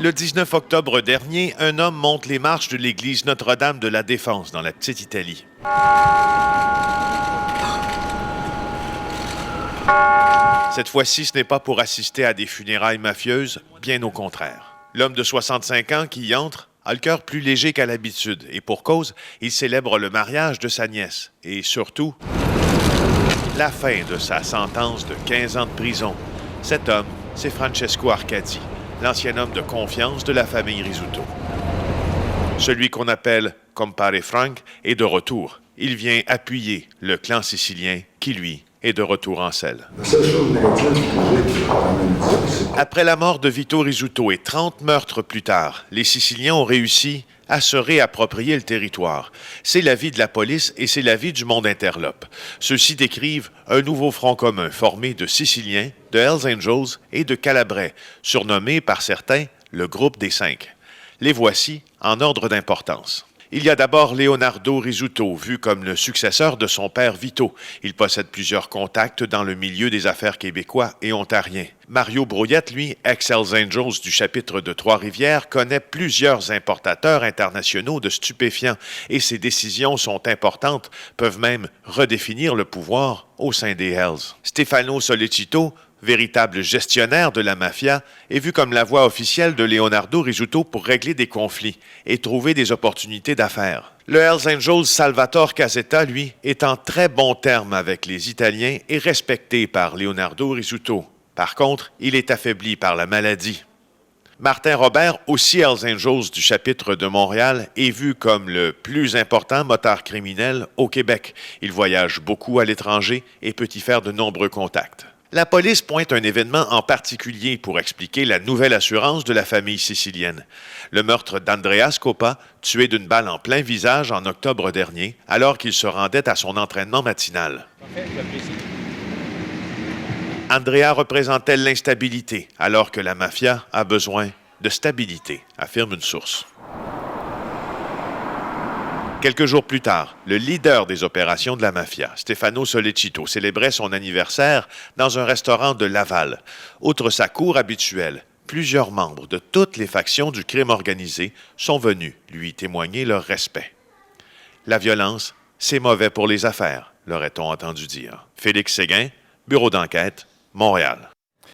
Le 19 octobre dernier, un homme monte les marches de l'église Notre-Dame de la Défense dans la Petite-Italie. Cette fois-ci, ce n'est pas pour assister à des funérailles mafieuses, bien au contraire. L'homme de 65 ans qui y entre a le cœur plus léger qu'à l'habitude, et pour cause, il célèbre le mariage de sa nièce, et surtout, la fin de sa sentence de 15 ans de prison. Cet homme, c'est Francesco Arcadi, l'ancien homme de confiance de la famille Rizzuto. Celui qu'on appelle Compare Frank est de retour. Il vient appuyer le clan sicilien qui, lui, est de retour en selle. La seule chose négative que j'ai à me dire, c'est Après la mort de Vito Rizzuto et 30 meurtres plus tard, les Siciliens ont réussi à se réapproprier le territoire. C'est l'avis de la police et c'est l'avis du monde interlope. Ceux-ci décrivent un nouveau front commun formé de Siciliens, de Hells Angels et de Calabrais, surnommé par certains le groupe des 5. Les voici en ordre d'importance. Il y a d'abord Leonardo Rizzuto, vu comme le successeur de son père Vito. Il possède plusieurs contacts dans le milieu des affaires québécois et ontariens. Mario Brouillette, lui, ex-Hells Angels du chapitre de Trois-Rivières, connaît plusieurs importateurs internationaux de stupéfiants et ses décisions sont importantes, peuvent même redéfinir le pouvoir au sein des Hells. Stefano Solecito, véritable gestionnaire de la mafia, est vu comme la voix officielle de Leonardo Rizzuto pour régler des conflits et trouver des opportunités d'affaires. Le Hells Angels Salvatore Casetta, lui, est en très bons termes avec les Italiens et respecté par Leonardo Rizzuto. Par contre, il est affaibli par la maladie. Martin Robert, aussi Hells Angels du chapitre de Montréal, est vu comme le plus important motard criminel au Québec. Il voyage beaucoup à l'étranger et peut y faire de nombreux contacts. La police pointe un événement en particulier pour expliquer la nouvelle assurance de la famille sicilienne. Le meurtre d'Andrea Scopa, tué d'une balle en plein visage en octobre dernier, alors qu'il se rendait à son entraînement matinal. Andrea représentait l'instabilité, alors que la mafia a besoin de stabilité, affirme une source. Quelques jours plus tard, le leader des opérations de la mafia, Stefano Solecito, célébrait son anniversaire dans un restaurant de Laval. Outre sa cour habituelle, plusieurs membres de toutes les factions du crime organisé sont venus lui témoigner leur respect. La violence, c'est mauvais pour les affaires, l'aurait-on entendu dire. Félix Séguin, Bureau d'enquête, Montréal.